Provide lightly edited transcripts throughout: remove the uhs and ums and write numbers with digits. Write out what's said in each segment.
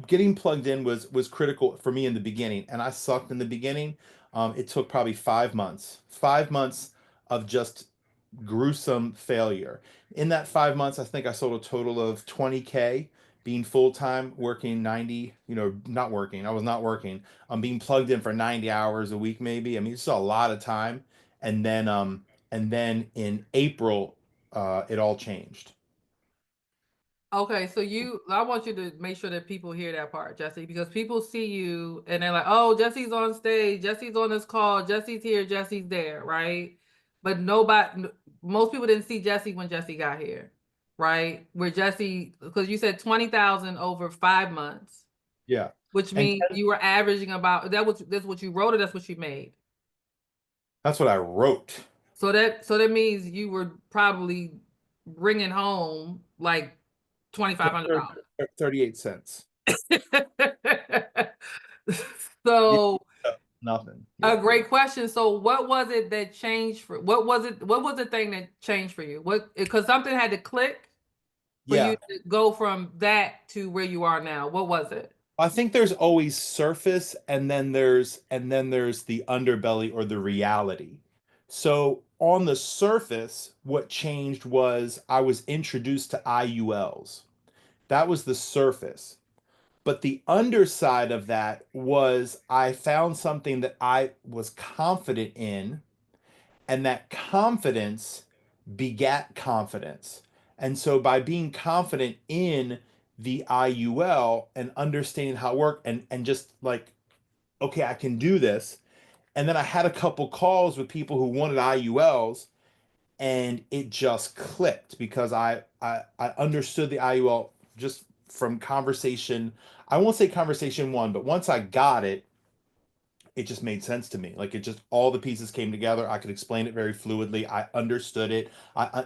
getting plugged in was critical for me in the beginning, and I sucked in the beginning. It took probably 5 months, 5 months of just gruesome failure. In that 5 months, I think I sold a total of 20K, being full time, working 90, not working. I was not working. I'm being plugged in for 90 hours a week, maybe. I mean, it's a lot of time. And then in April, it all changed. Okay, so I want you to make sure that people hear that part, Jesse, because people see you and they're like, "Oh, Jesse's on stage, Jesse's on this call, Jesse's here, Jesse's there," right? But most people didn't see Jesse when Jesse got here, right? Where Jesse, because you said 20,000 over 5 months, Yeah. which And means you were averaging about that's what you wrote, or that's what you made. that's what I wrote. So that means you were probably bringing home like $2,500. 38 cents. Yeah, So nothing. a Yeah. great question. So what was it that changed what was it? What was the thing that changed for you? Because something had to click for you Yeah. to go from that to where you are now. What was it? I think there's always surface, and then there's the underbelly or the reality. So on the surface, what changed was I was introduced to IULs. That was the surface. But the underside of that was I found something that I was confident in, and that confidence begat confidence. And so by being confident in the IUL and understanding how it worked, and just like, okay, I can do this. And then I had a couple calls with people who wanted IULs, and it just clicked because I understood the IUL just from conversation. I won't say conversation one, but once I got it, it just made sense to me. Like, it just, all the pieces came together. I could explain it very fluidly. I understood it.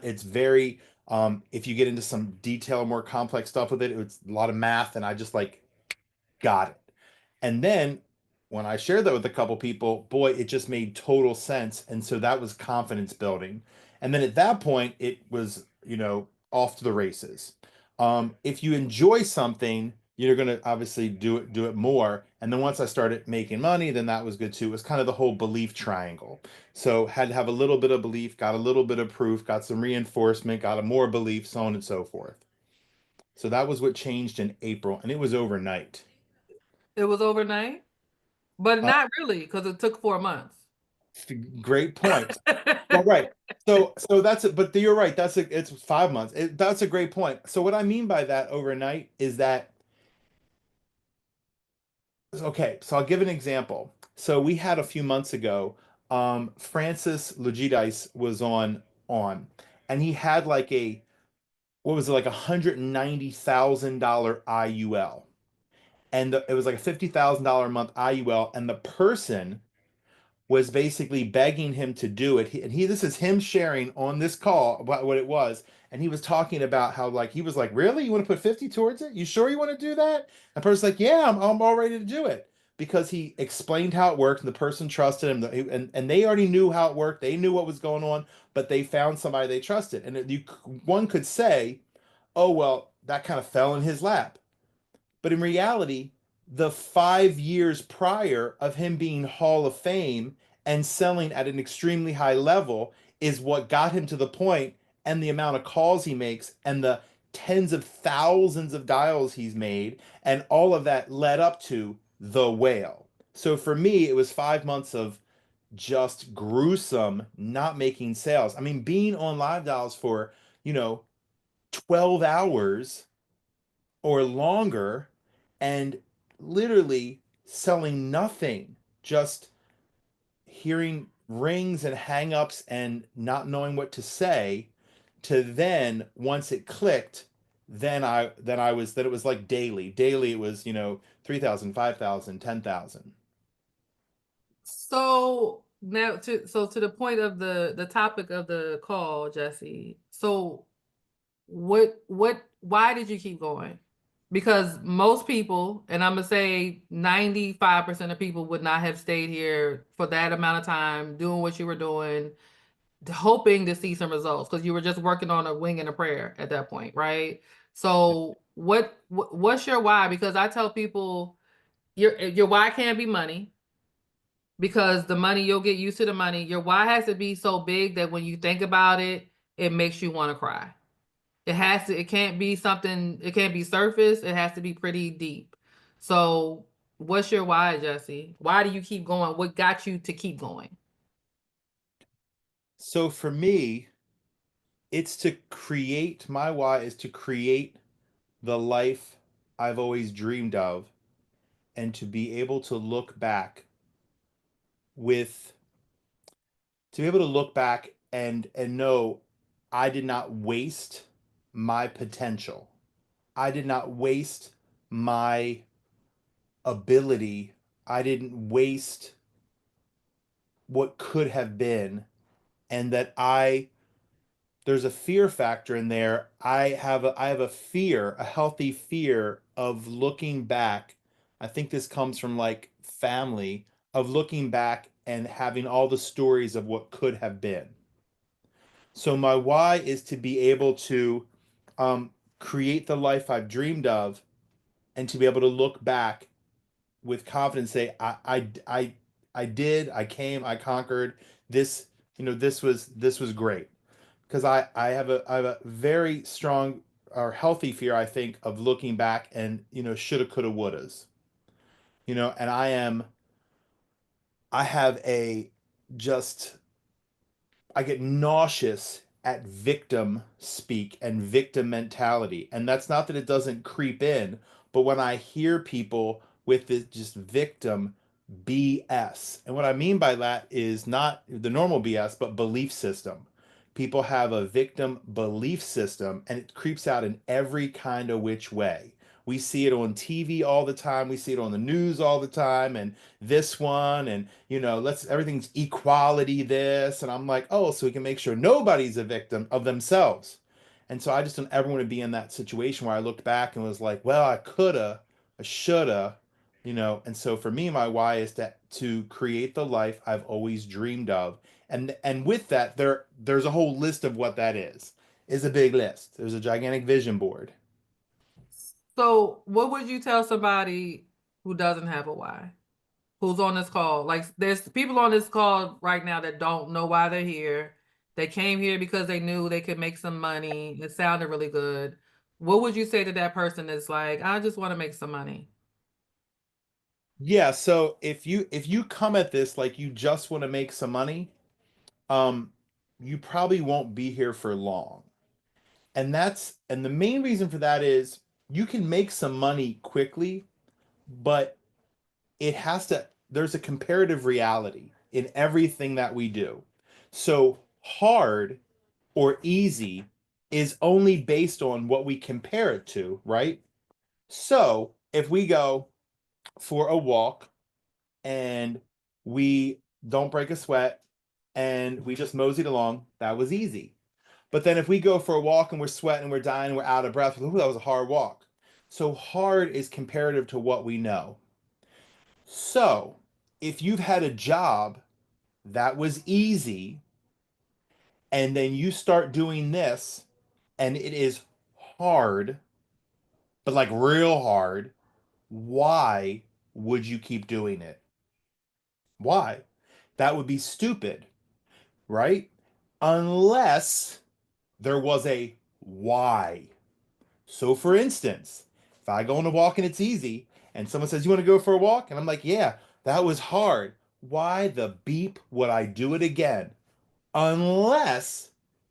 It's very, if you get into some detail, more complex stuff with it, it's a lot of math, and I just like got it. And then when I shared that with a couple people, boy, it just made total sense. And so that was confidence building. And then at that point, it was, off to the races. If you enjoy something, you're gonna obviously do it more. And then once I started making money, then that was good too. It was kind of the whole belief triangle. So had to have a little bit of belief, got a little bit of proof, got some reinforcement, got a more belief, so on and so forth. So that was what changed in April, and it was overnight. It was overnight, but Uh, not really because it took 4 months. Great point. Well, right. So that's it. But you're right. It's 5 months. That's a great point. So what I mean by that overnight is that, okay, so I'll give an example. So we had a few months ago, Francis Lugidice was on, and he had like what was it, like $190,000 IUL. And it was like a $50,000 a month IUL, and the person was basically begging him to do it. This is him sharing on this call about what it was. And he was talking about how, like, he was like, really? You want to put 50 towards it? You sure you want to do that? And the person's like, yeah, I'm all ready to do it. Because he explained how it worked, and the person trusted him. And they already knew how it worked. They knew what was going on, but they found somebody they trusted. And one could say, oh, well, that kind of fell in his lap. But in reality, the 5 years prior of him being Hall of Fame and selling at an extremely high level is what got him to the point, and the amount of calls he makes, and the tens of thousands of dials he's made, and all of that led up to the whale. So for me, it was 5 months of just gruesome not making sales. I mean, being on live dials for, you know, 12 hours or longer, and literally selling nothing, just hearing rings and hangups and not knowing what to say, to then once it clicked, then it was like daily it was, 3,000, 5,000, 10,000. So now to the point of the topic of the call, Jesse. So why did you keep going? Because most people, and I'm gonna say 95% of people would not have stayed here for that amount of time doing what you were doing, hoping to see some results because you were just working on a wing and a prayer at that point, right? So What's your why? Because I tell people your why can't be money because the money you'll get used to the money. Your why has to be so big that when you think about it, it makes you want to cry. It can't be something, it can't be surface, it has to be pretty deep. So what's your why, Jesse? Why do you keep going? What got you to keep going? So for me, it's to create, my why is to create the life I've always dreamed of, and to be able to look back with to be able to look back and know I did not waste my potential. I did not waste my ability. I didn't waste what could have been, and that I there's a fear factor in there. I have a fear, a healthy fear of looking back. I think this comes from like family, of looking back and having all the stories of what could have been. So my why is to be able to um, create the life I've dreamed of, and to be able to look back with confidence, say I did, I came, I conquered this. This was great, because I have a very strong or healthy fear, I think, of looking back and shoulda, coulda, wouldas. And I have a just I get nauseous at victim speak and victim mentality. And that's not that it doesn't creep in, but when I hear people with this just victim BS, and what I mean by that is not the normal BS, but belief system. People have a victim belief system, and it creeps out in every kind of which way. We see it on TV all the time. We see it on the news all the time. And this one, and let's everything's equality this, and I'm like, oh, so we can make sure nobody's a victim of themselves. And so I just don't ever want to be in that situation where I looked back and was like, well, I coulda, I shoulda, and so for me, my why is to create the life I've always dreamed of. And with that, there's a whole list of what that is a big list. There's a gigantic vision board. So what would you tell somebody who doesn't have a why? Who's on this call? Like there's people on this call right now that don't know why they're here. They came here because they knew they could make some money. It sounded really good. What would you say to that person that's like, I just want to make some money? Yeah, so if you come at this like you just want to make some money, um, you probably won't be here for long. And the main reason for that is you can make some money quickly, but there's a comparative reality in everything that we do. So hard or easy is only based on what we compare it to, right? So if we go for a walk and we don't break a sweat and we just moseyed along, that was easy. But then if we go for a walk and we're sweating, we're dying, we're out of breath, ooh, that was a hard walk. So hard is comparative to what we know. So if you've had a job that was easy, and then you start doing this and it is hard, but like real hard, why would you keep doing it? Why? That would be stupid, right? Unless there was a why. So, for instance, if I go on a walk and it's easy, and someone says, you want to go for a walk? And I'm like, yeah, that was hard. Why the beep would I do it again? Unless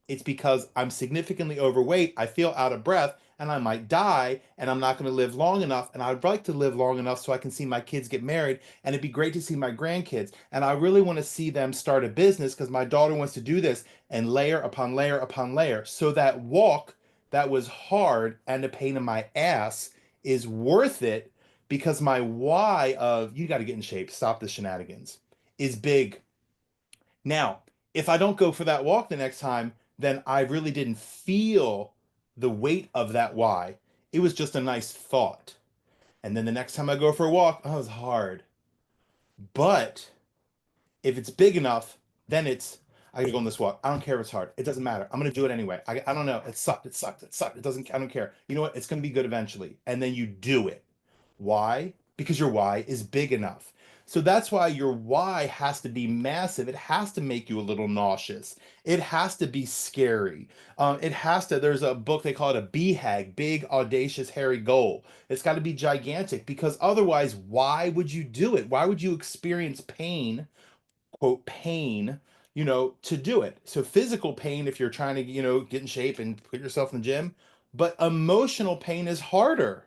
it's because I'm significantly overweight, I feel out of breath, and I might die, and I'm not going to live long enough. And I'd like to live long enough so I can see my kids get married, and it'd be great to see my grandkids. And I really want to see them start a business because my daughter wants to do this, and layer upon layer upon layer. So that walk that was hard and a pain in my ass is worth it, because my why of you got to get in shape, stop the shenanigans, is big. Now, if I don't go for that walk the next time, then I really didn't feel the weight of that why. It was just a nice thought. And then the next time I go for a walk, oh, it was hard. But if it's big enough, then it's I gotta go on this walk. I don't care if it's hard. It doesn't matter. I'm gonna do it anyway. I don't know. It sucked. It sucked. It sucked. It doesn't, I don't care. You know what? It's gonna be good eventually. And then you do it. Why? Because your why is big enough. So that's why your why has to be massive. It has to make you a little nauseous. It has to be scary. It has to, there's a book, they call it a BHAG, big, audacious, hairy goal. It's got to be gigantic because otherwise, why would you do it? Why would you experience pain, quote, pain, to do it? So physical pain, if you're trying to, get in shape and put yourself in the gym, but emotional pain is harder.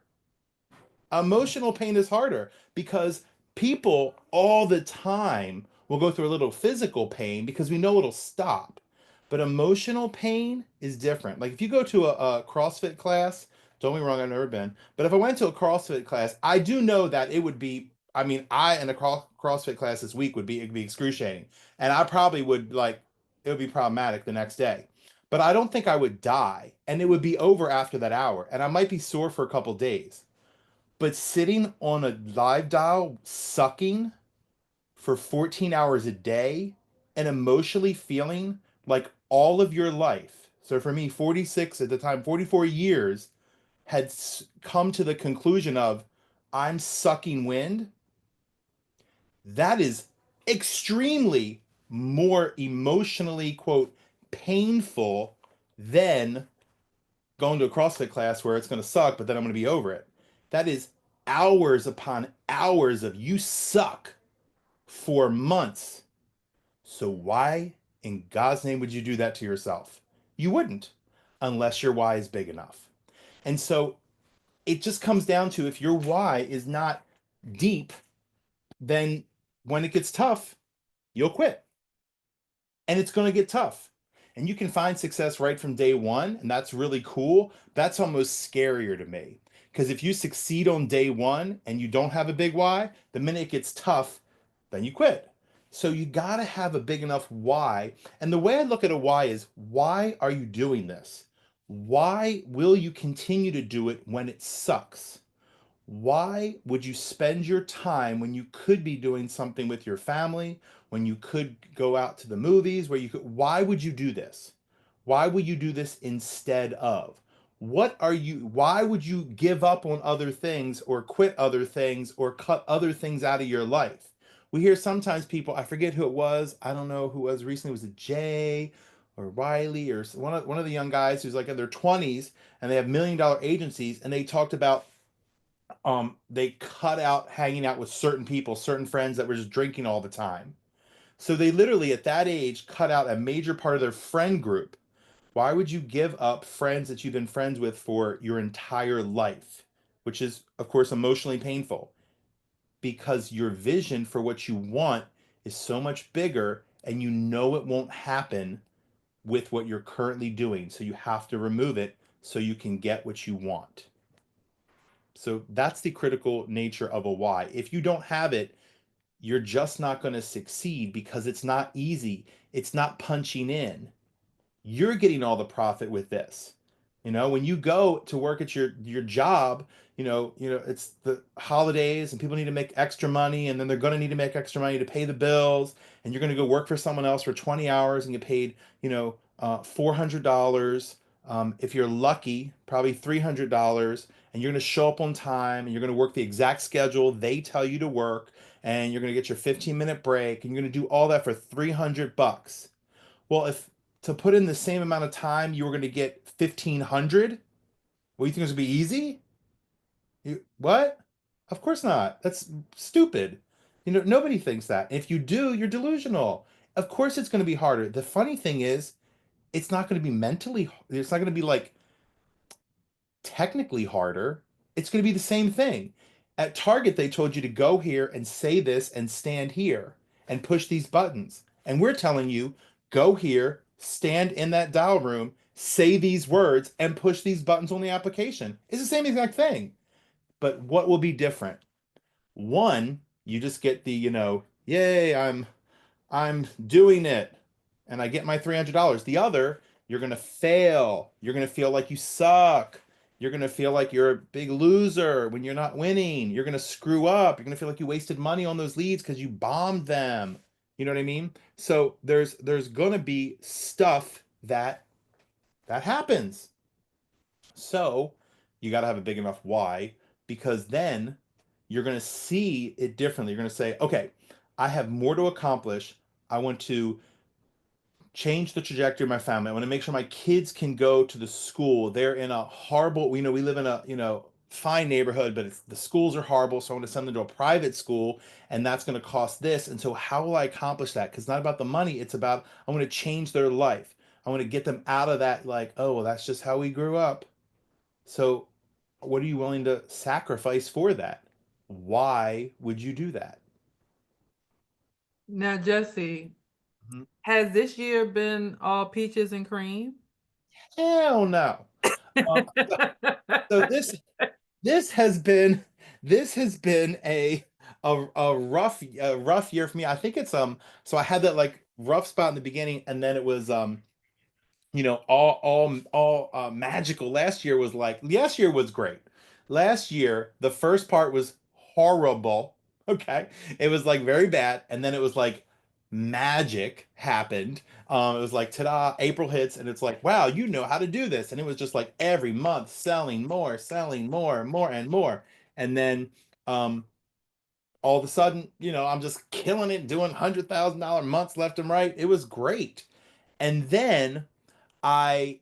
Emotional pain is harder because people all the time will go through a little physical pain because we know it'll stop. But emotional pain is different. Like if you go to a CrossFit class, don't get me wrong, I've never been, but if I went to a CrossFit class, I do know that it would be, I mean, I in a CrossFit class this week it'd be excruciating. And I probably would like, it would be problematic the next day. But I don't think I would die. And it would be over after that hour. And I might be sore for a couple days. But sitting on a live dial sucking for 14 hours a day and emotionally feeling like all of your life, so for me, 46 at the time, 44 years, had come to the conclusion of I'm sucking wind, that is extremely more emotionally, quote, painful than going to a CrossFit class where it's going to suck, but then I'm going to be over it. That is hours upon hours of you suck for months. So why in God's name would you do that to yourself? You wouldn't unless your why is big enough. And so it just comes down to if your why is not deep, then when it gets tough, you'll quit. And it's going to get tough. And you can find success right from day one, and that's really cool. That's almost scarier to me. Because if you succeed on day one and you don't have a big why, the minute it gets tough, then you quit. So you got to have a big enough why. And the way I look at a why is why are you doing this? Why will you continue to do it when it sucks? Why would you spend your time when you could be doing something with your family, when you could go out to the movies, where you could, why would you do this? Why would you do this instead of? Why would you give up on other things or quit other things or cut other things out of your life? We hear sometimes people, I forget who it was, I don't know who it was recently, was it Jay or Riley or one of the young guys who's like in their 20s and they have $1 million agencies and they talked about they cut out hanging out with certain people, certain friends that were just drinking all the time. So they literally at that age cut out a major part of their friend group. Why would you give up friends that you've been friends with for your entire life? Which is, of course, emotionally painful because your vision for what you want is so much bigger and you know it won't happen with what you're currently doing. So you have to remove it so you can get what you want. So that's the critical nature of a why. If you don't have it, you're just not going to succeed because it's not easy. It's not punching in. You're getting all the profit with this. When you go to work at your job, it's the holidays and people need to make extra money and then they're going to need to make extra money to pay the bills and you're going to go work for someone else for 20 hours and get paid, $400. If you're lucky, probably $300 and you're going to show up on time and you're going to work the exact schedule they tell you to work and you're going to get your 15-minute break and you're going to do all that for $300. Well, if to put in the same amount of time you were going to get 1,500, what, you think it's going to be easy? What? Of course not. That's stupid. Nobody thinks that. If you do, you're delusional. Of course it's going to be harder. The funny thing is, it's not going to be it's not going to be like technically harder. It's going to be the same thing. At Target, they told you to go here and say this and stand here and push these buttons. And we're telling you, go here, stand in that dial room, say these words, and push these buttons on the application. It's the same exact thing. But what will be different? One, you just get the, yay, I'm doing it and I get my $300. The other, you're going to fail. You're going to feel like you suck. You're going to feel like you're a big loser when you're not winning. You're going to screw up. You're going to feel like you wasted money on those leads because you bombed them. You know what I mean? So there's gonna be stuff that happens. So you got to have a big enough why, because then you're going to see it differently. You're going to say, okay, I have more to accomplish. I want to change the trajectory of my family. I want to make sure my kids can go to the school. They're in a horrible, we live in a, fine neighborhood, but the schools are horrible. So I want to send them to a private school, and that's going to cost this. And so how will I accomplish that? Because it's not about the money. It's about, I want to change their life. I want to get them out of that, like, oh, well, that's just how we grew up. So what are you willing to sacrifice for that? Why would you do that? Now, Jesse, Mhm. has this year been all peaches and cream? Hell no. Um, so this has been a rough year for me. I think it's so I had that like rough spot in the beginning, and then it was all magical. Last year was great. Last year the first part was horrible. Okay, it was like very bad, and then it was like magic happened. It was like ta-da, April hits, and it's like, wow, you know how to do this. And it was just like every month selling more and more and more. And then um all of a sudden, I'm just killing it, doing $100,000 months left and right. It was great. And then I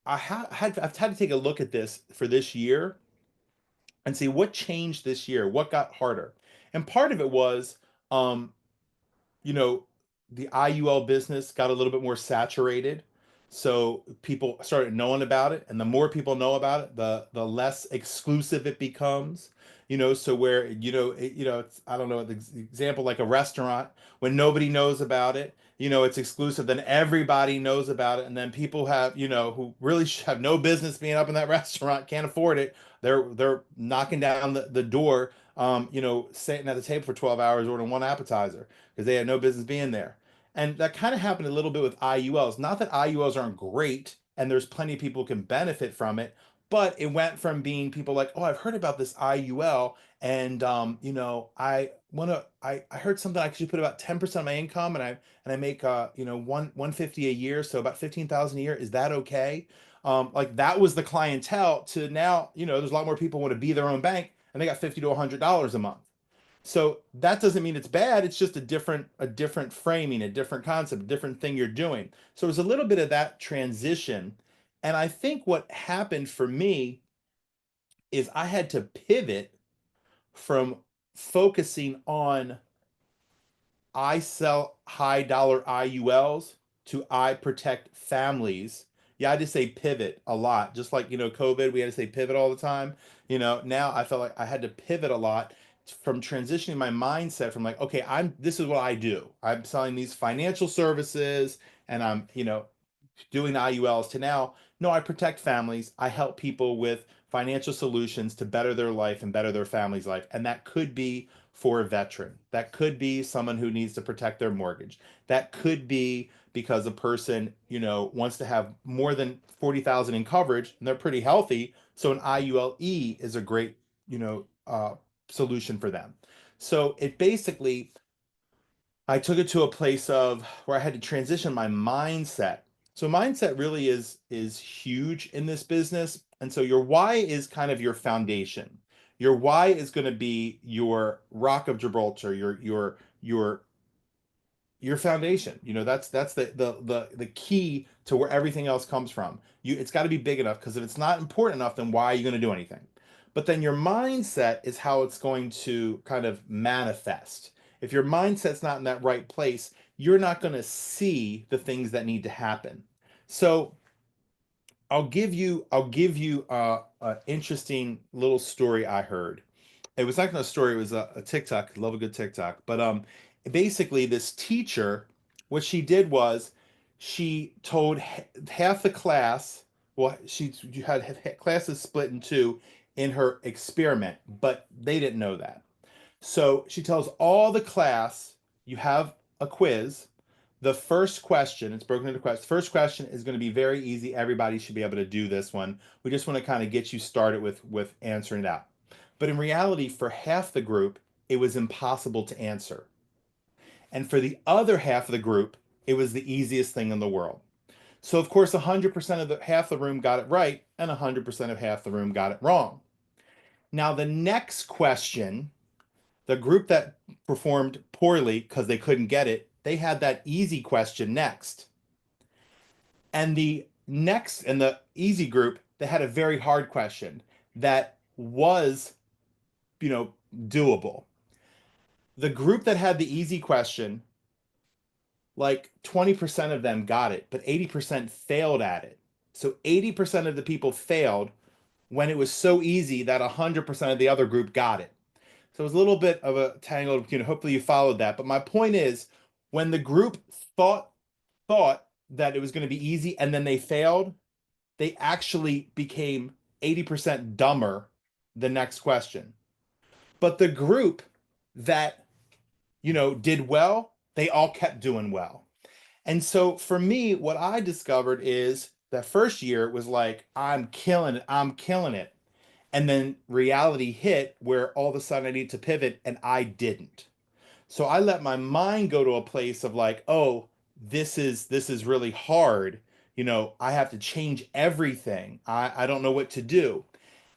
I've had to take a look at this for this year and see what changed this year, what got harder. And part of it was, um, you know, the IUL business got a little bit more saturated. So people started knowing about it, and the more people know about it, the less exclusive it becomes. So where it's, I don't know, the example like a restaurant, when nobody knows about it, it's exclusive, then everybody knows about it, and then people have, who really have no business being up in that restaurant, can't afford it. They're knocking down the door, sitting at the table for 12 hours ordering one appetizer because they had no business being there. And that kind of happened a little bit with IULs. Not that IULs aren't great and there's plenty of people who can benefit from it, but it went from being people like, oh, I've heard about this IUL, and I heard something I should put about 10% of my income, and I make one 150 a year, so about 15,000 a year. Is that okay? Like that was the clientele to now, there's a lot more people want to be their own bank, and they got 50 to $100 a month. So that doesn't mean it's bad. It's just a different framing, a different concept, a different thing you're doing. So it was a little bit of that transition. And I think what happened for me is I had to pivot from focusing on I sell high dollar IULs to I protect families. Yeah, I just say pivot a lot. Just like, COVID, we had to say pivot all the time. Now I felt like I had to pivot a lot from transitioning my mindset from like, okay, this is what I do. I'm selling these financial services, and I'm, doing IULs, to now, no, I protect families. I help people with financial solutions to better their life and better their family's life. And that could be for a veteran. That could be someone who needs to protect their mortgage. That could be because a person, wants to have more than 40,000 in coverage and they're pretty healthy. So an IULE is a great, solution for them. So it basically, I took it to a place of where I had to transition my mindset. So mindset really is huge in this business. And so your why is kind of your foundation. Your why is going to be your rock of Gibraltar, your foundation. That's the key to where everything else comes from. It's got to be big enough, because if it's not important enough, then why are you going to do anything? But then your mindset is how it's going to kind of manifest. If your mindset's not in that right place, you're not going to see the things that need to happen. So I'll give you an interesting little story I heard. It was not a story, it was a TikTok. I love a good TikTok. But basically this teacher, what she did was she told half the class, well, she had classes split in two in her experiment, but they didn't know that. So she tells all the class, you have a quiz. The first question, it's broken into questions. First question is going to be very easy. Everybody should be able to do this one. We just want to kind of get you started with answering it out. But in reality, for half the group, it was impossible to answer. And for the other half of the group, it was the easiest thing in the world. So of course, 100% of the half the room got it right, and 100% of half the room got it wrong. Now, the next question, the group that performed poorly because they couldn't get it, they had that easy question next. And the easy group, they had a very hard question that was, you know, doable. The group that had the easy question, like 20% of them got it, but 80% failed at it. So 80% of the people failed when it was so easy that 100% of the other group got it. So it was a little bit of a tangled, hopefully you followed that. But my point is, when the group thought thought that it was going to be easy and then they failed, they actually became 80% dumber the next question. But the group that, did well, they all kept doing well. And so for me, what I discovered is that first year was like, I'm killing it, I'm killing it. And then reality hit where all of a sudden I need to pivot and I didn't. So I let my mind go to a place of like, oh, this is really hard. I have to change everything. I don't know what to do.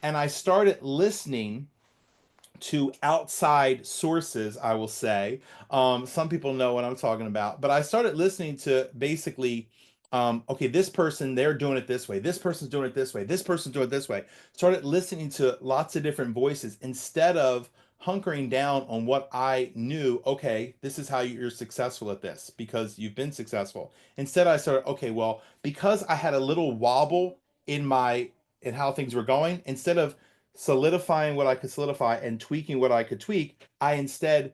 And I started listening to outside sources, I will say. Some people know what I'm talking about, but I started listening to basically, okay, this person, they're doing it this way. This person's doing it this way. This person's doing it this way. Started listening to lots of different voices instead of hunkering down on what I knew. Okay, this is how you're successful at this because you've been successful. Instead, I started, okay, well, because I had a little wobble in how things were going, instead of solidifying what I could solidify and tweaking what I could tweak, I instead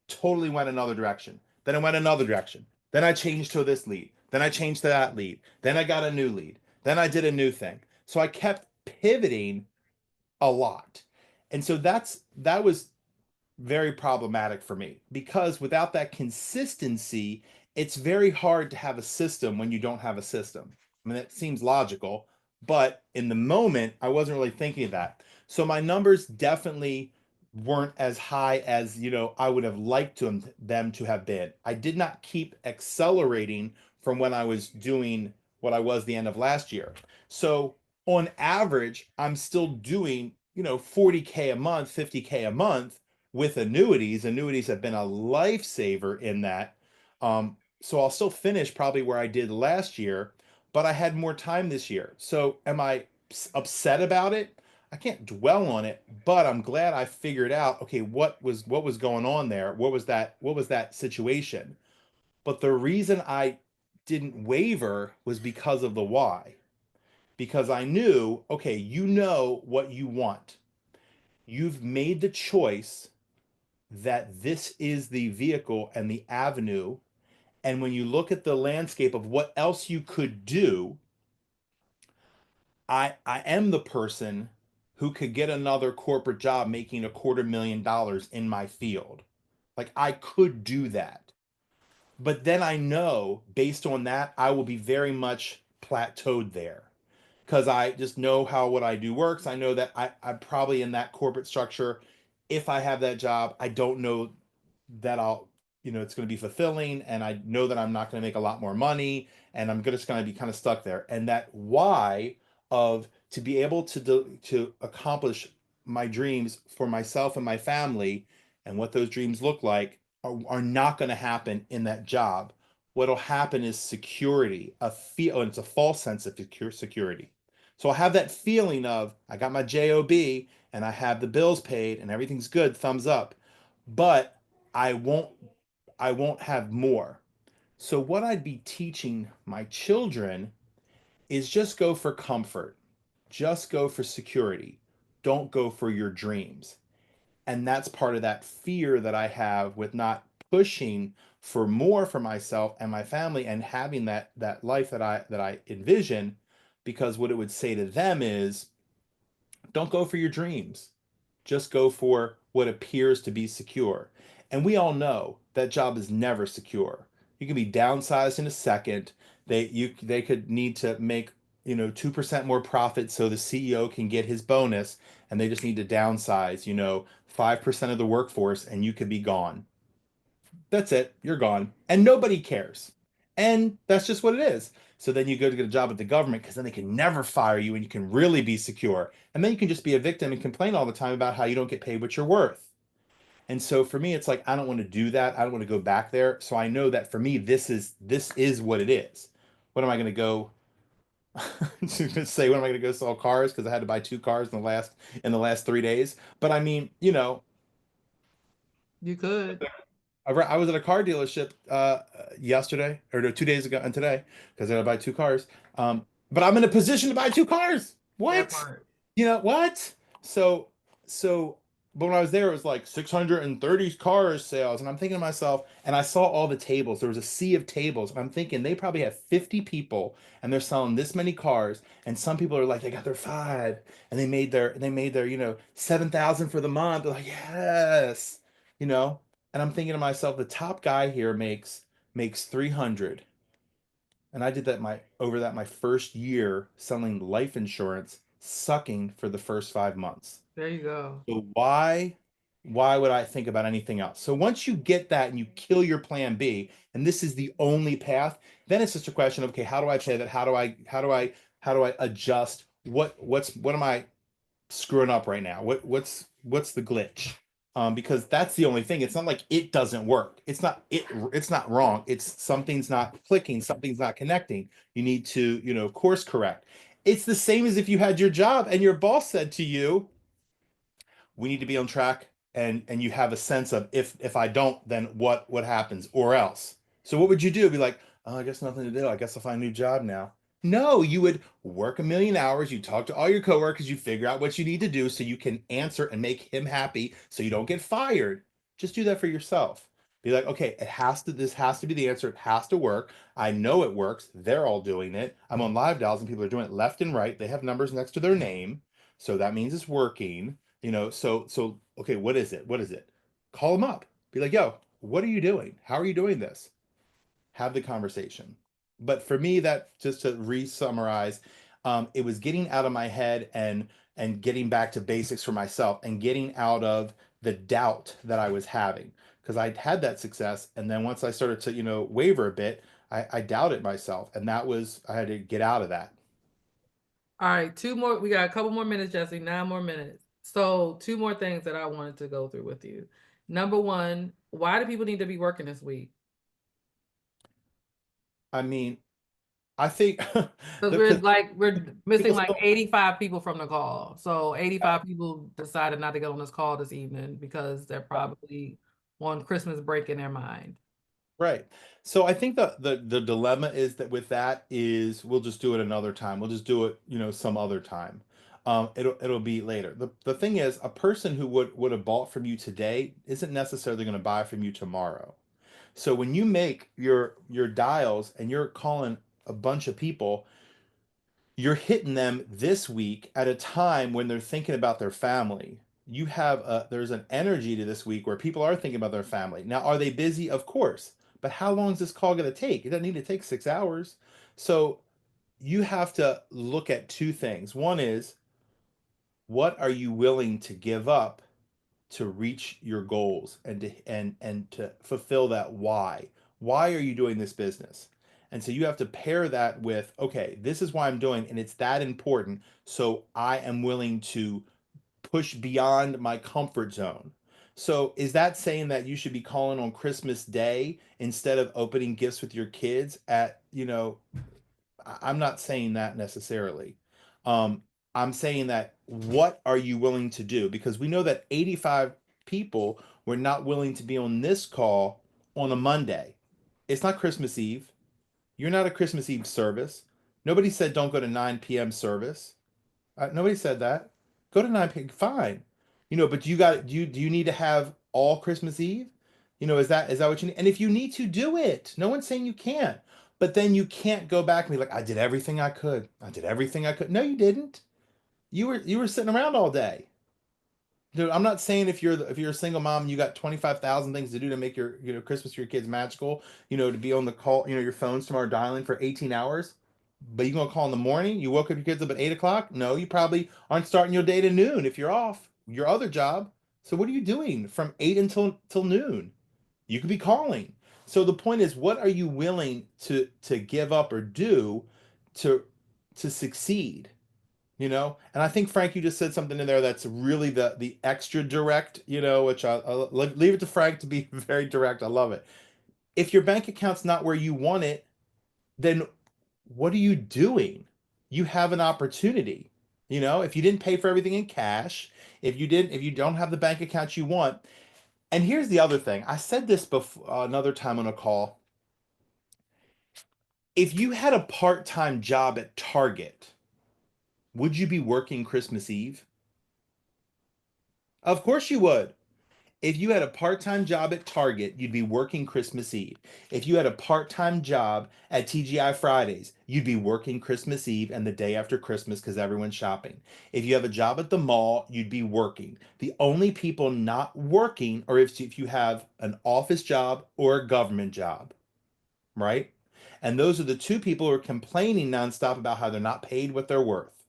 totally went another direction. Then I went another direction. Then I changed to this lead. Then I changed to that lead. Then I got a new lead. Then I did a new thing. So I kept pivoting a lot. And so that was very problematic for me because without that consistency, it's very hard to have a system when you don't have a system. I mean, that seems logical, but in the moment, I wasn't really thinking of that. So my numbers definitely weren't as high as, I would have liked them to have been. I did not keep accelerating from when I was doing what I was the end of last year. So on average, I'm still doing, 40K a month, 50K a month with annuities. Annuities have been a lifesaver in that. So I'll still finish probably where I did last year, but I had more time this year. So am I upset about it? I can't dwell on it, but I'm glad I figured out, okay, what was going on there? What was that situation? But the reason I didn't waver was because of the why. Because I knew, okay, you know what you want. You've made the choice that this is the vehicle and the avenue. And when you look at the landscape of what else you could do, I am the person who could get another corporate job making $250,000 in my field. Like I could do that. But then I know based on that, I will be very much plateaued there because I just know how what I do works. I know that I'm probably in that corporate structure. If I have that job, I don't know that it's going to be fulfilling. And I know that I'm not going to make a lot more money and I'm just going to be kind of stuck there. And that why of to be able to accomplish my dreams for myself and my family and what those dreams look like are not going to happen in that job. What'll happen is security, and it's a false sense of security. So I have that feeling of I got my job and I have the bills paid and everything's good, thumbs up. But I won't I won't have more. So what I'd be teaching my children is just go for comfort. Just go for security. Don't go for your dreams. And that's part of that fear that I have with not pushing for more for myself and my family and having that life that I envision, because what it would say to them is don't go for your dreams. Just go for what appears to be secure. And we all know that job is never secure. You can be downsized in a second. They could need to make, 2% more profit so the CEO can get his bonus, and they just need to downsize, 5% of the workforce and you could be gone. That's it. You're gone. And nobody cares. And that's just what it is. So then you go to get a job with the government because then they can never fire you and you can really be secure. And then you can just be a victim and complain all the time about how you don't get paid what you're worth. And so for me, it's like I don't want to do that. I don't want to go back there. So I know that for me, this is what it is. What am I going to go to say? What am I going to go sell cars? Because I had to buy two cars in the last 3 days. But I mean, You could. I was at a car dealership yesterday or no, 2 days ago and today because I had to buy two cars. But I'm in a position to buy two cars. That What? part. What? So so but when I was there, it was like 630 cars sales, and I'm thinking to myself, and I saw all the tables. There was a sea of tables, and I'm thinking they probably have 50 people, and they're selling this many cars. And some people are like, they got their five, and they made their 7,000 for the month. They're like, yes, you know. And I'm thinking to myself, the top guy here makes 300. And I did that my first year selling life insurance, sucking for the first 5 months. There you go. So why would I think about anything else? So once you get that and you kill your plan B, and this is the only path, then it's just a question of, okay, how do I pay that? How do I adjust? What am I screwing up right now? What's the glitch? Because that's the only thing. It's not like it doesn't work. It's not wrong. It's something's not clicking, something's not connecting. You need to, course correct. It's the same as if you had your job and your boss said to you, we need to be on track, and you have a sense of, if I don't, then what happens or else. So what would you do? Be like, oh, I guess nothing to do. I guess I'll find a new job now. No, you would work a million hours. You talk to all your coworkers. You figure out what you need to do so you can answer and make him happy so you don't get fired. Just do that for yourself. Be like, okay, this has to be the answer. It has to work. I know it works. They're all doing it. I'm on live dials and people are doing it left and right. They have numbers next to their name. So that means it's working. So okay, what is it? What is it? Call them up. Be like, yo, what are you doing? How are you doing this? Have the conversation. But for me, that, just to re-summarize, it was getting out of my head and getting back to basics for myself and getting out of the doubt that I was having, because I'd had that success, and then once I started to waver a bit, I doubted myself, and I had to get out of that. All right, two more. We got a couple more minutes, Jesse. 9 more minutes. So, two more things that I wanted to go through with you. Number one, why do people need to be working this week? I mean, I think Because because we're missing people like still 85 people from the call. So 85 people decided not to get on this call this evening because they're probably on Christmas break in their mind. right. So I think the dilemma is that with that is we'll just do it another time. We'll just do it, some other time. It'll be later. The thing is, a person who would have bought from you today isn't necessarily going to buy from you tomorrow. So when you make your dials and you're calling a bunch of people, you're hitting them this week at a time when they're thinking about their family. There's an energy to this week where people are thinking about their family. Now, are they busy? Of course. But how long is this call going to take? It doesn't need to take 6 hours. So you have to look at two things. One is, what are you willing to give up to reach your goals and to fulfill that why? Why are you doing this business? And so you have to pair that with, okay, this is why I'm doing, and it's that important. So I am willing to push beyond my comfort zone. So is that saying that you should be calling on Christmas Day instead of opening gifts with your kids I'm not saying that necessarily. Um, I'm saying that, what are you willing to do? Because we know that 85 people were not willing to be on this call on a Monday. It's not Christmas Eve. You're not a Christmas Eve service. Nobody said don't go to 9 p.m. service. Nobody said that. Go to 9 p.m. Fine. But do you need to have all Christmas Eve? Is that what you need? And if you need to, do it. No one's saying you can't. But then you can't go back and be like, I did everything I could. I did everything I could. No, you didn't. You were sitting around all day. Dude, I'm not saying if you're a single mom and you got 25,000 things to do to make your Christmas for your kids magical, to be on the call, your phones tomorrow dialing for 18 hours. But you gonna call in the morning? You woke up your kids up at 8 o'clock? No, you probably aren't starting your day to noon if you're off your other job. So what are you doing from eight until noon? You could be calling. So the point is, what are you willing to give up or do to to succeed? You know, and I think Frank, you just said something in there that's really the extra direct. You know, which I'll leave it to Frank to be very direct. I love it. If your bank account's not where you want it, then what are you doing? You have an opportunity. You know, if you didn't pay for everything in cash, if you don't have the bank account you want. And here's the other thing. I said this before another time on a call. If you had a part-time job at Target, would you be working Christmas Eve? Of course you would. If you had a part-time job at Target, you'd be working Christmas Eve. If you had a part-time job at TGI Fridays, you'd be working Christmas Eve and the day after Christmas because everyone's shopping. If you have a job at the mall, you'd be working. The only people not working are if you have an office job or a government job, right? And those are the two people who are complaining nonstop about how they're not paid what they're worth.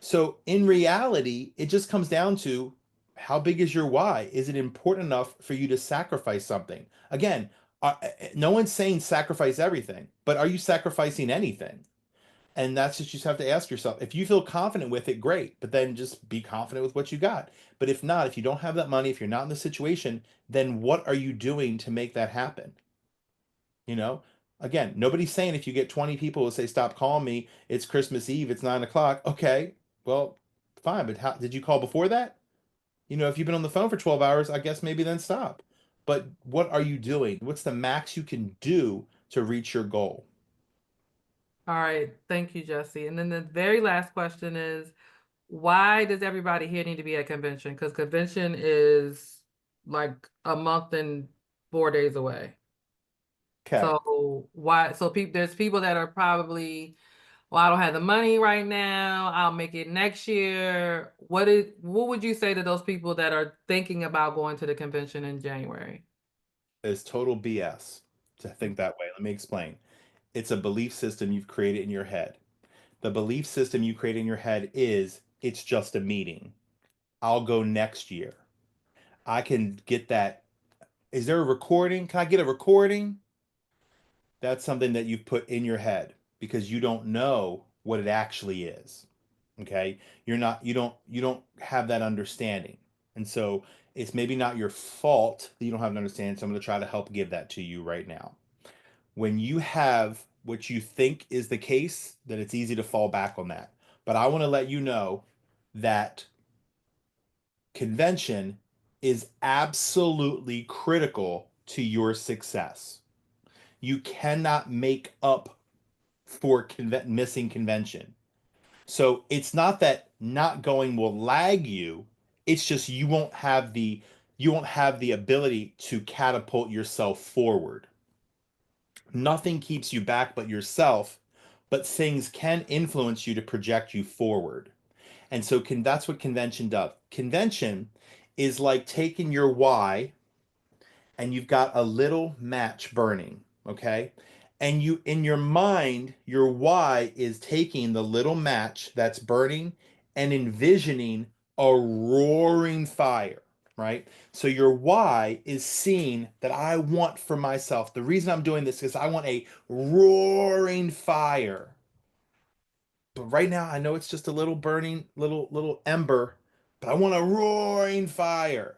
So in reality, it just comes down to how big is your why? Is it important enough for you to sacrifice something? Again, no one's saying sacrifice everything, but are you sacrificing anything? And that's just you just have to ask yourself. If you feel confident with it, great, but then just be confident with what you got. But if not, if you don't have that money, if you're not in the situation, then what are you doing to make that happen? You know, again, nobody's saying if you get 20 people who say, stop calling me, it's Christmas Eve, it's 9 o'clock. Okay, well, fine, but how did you call before that? You know, if you've been on the phone for 12 hours, I guess maybe then stop. But what are you doing? What's the max you can do to reach your goal? All right. Thank you, Jesse. And then the very last question is, why does everybody here need to be at convention? Because convention is like a month and 4 days away. Okay, So why? So there's people that are probably, well, I don't have the money right now. I'll make it next year. What would you say to those people that are thinking about going to the convention in January? it's total BS to think that way. Let me explain. It's a belief system you've created in your head. The belief system you create in your head is it's just a meeting. I'll go next year. I can get that. Is there a recording? Can I get a recording? That's something that you've put in your head because you don't know what it actually is. Okay? You don't have that understanding. And so it's maybe not your fault that you don't have an understanding. So I'm going to try to help give that to you right now. When you have what you think is the case, then it's easy to fall back on that. But I want to let you know that convention is absolutely critical to your success. You cannot make up for missing convention. So it's not that not going will lag you. It's just you won't have the ability to catapult yourself forward. Nothing keeps you back but yourself, but things can influence you to project you forward. And so that's what convention does. Convention is like taking your why and you've got a little match burning, okay? And you in your mind, your why is taking the little match that's burning and envisioning a roaring fire, right? So your why is seeing that I want for myself. The reason I'm doing this is I want a roaring fire. But right now I know it's just a little burning little ember, but I want a roaring fire.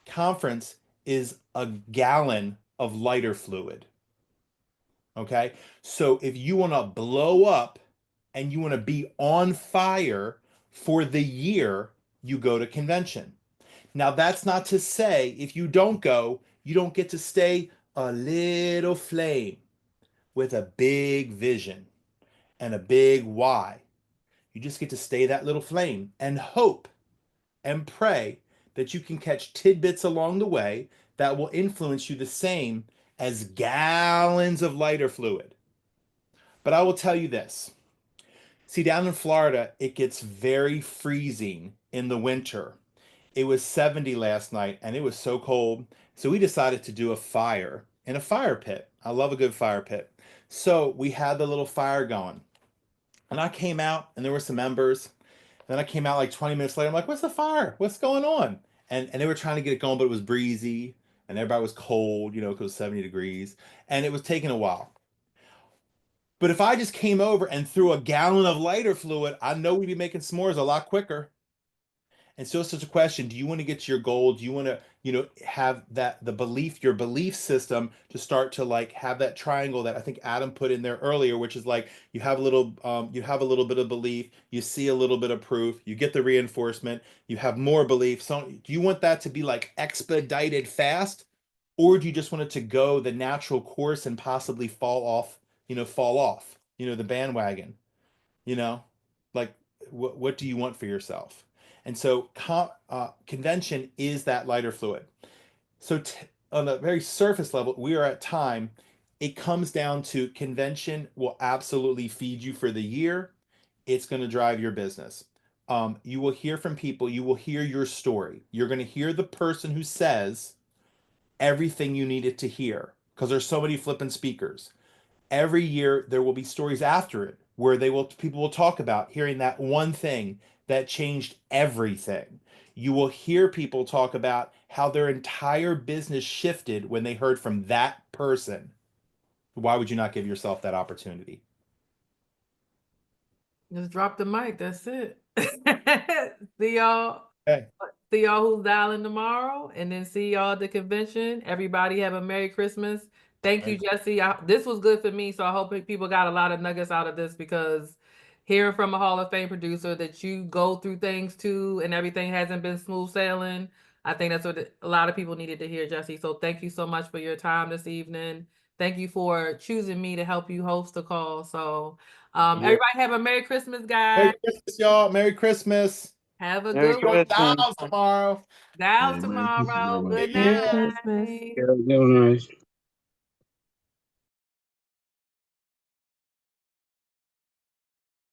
Conference is a gallon of lighter fluid. Okay. So if you want to blow up and you want to be on fire for the year, you go to convention. Now, that's not to say if you don't go, you don't get to stay a little flame with a big vision and a big why. You just get to stay that little flame and hope and pray that you can catch tidbits along the way that will influence you the same as gallons of lighter fluid. But I will tell you this. See, down in Florida, it gets very freezing in the winter. It was 70 last night and it was so cold. So we decided to do a fire in a fire pit. I love a good fire pit. So we had the little fire going. And I came out and there were some embers. Then I came out like 20 minutes later. I'm like, what's the fire? What's going on? And they were trying to get it going, but it was breezy. and everybody was cold, you know, because it was 70 degrees, and it was taking a while. But if I just came over and threw a gallon of lighter fluid, I know we'd be making s'mores a lot quicker. And so it's such a question. Do you want to get to your goal? Do you want to, you know, have that the belief, your belief system to start to like have that triangle that I think Adam put in there earlier, which is like you have a little bit of belief, you see a little bit of proof, you get the reinforcement, you have more belief. So do you want that to be like expedited fast, or do you just want it to go the natural course and possibly fall off, the bandwagon? you know like what do you want for yourself? And so convention is that lighter fluid. So on a very surface level, we are at time. It comes down to convention will absolutely feed you for the year. It's going to drive your business. You will hear from people, you will hear your story, you're going to hear the person who says everything you needed to hear, because there's so many flipping speakers. Every year there will be stories after it where people will talk about hearing that one thing that changed everything. You will hear people talk about how their entire business shifted when they heard from that person. Why would you not give yourself that opportunity? Just drop the mic. That's it. See y'all. Okay. See y'all who's dialing tomorrow, and then see y'all at the convention. Everybody have a Merry Christmas. Thank you, Jesse. This was good for me, so I hope people got a lot of nuggets out of this, because hearing from a Hall of Fame producer that you go through things too, and everything hasn't been smooth sailing, I think that's what a lot of people needed to hear, Jesse. So thank you so much for your time this evening. Thank you for choosing me to help you host the call. So Yeah. everybody have a Merry Christmas, guys. Merry Christmas, y'all. Merry Christmas. Have a Merry good one. Go Christmas. Downs tomorrow. Dials Yeah, Merry Christmas, tomorrow. everybody. Good Merry night. Christmas. Yeah, that was nice.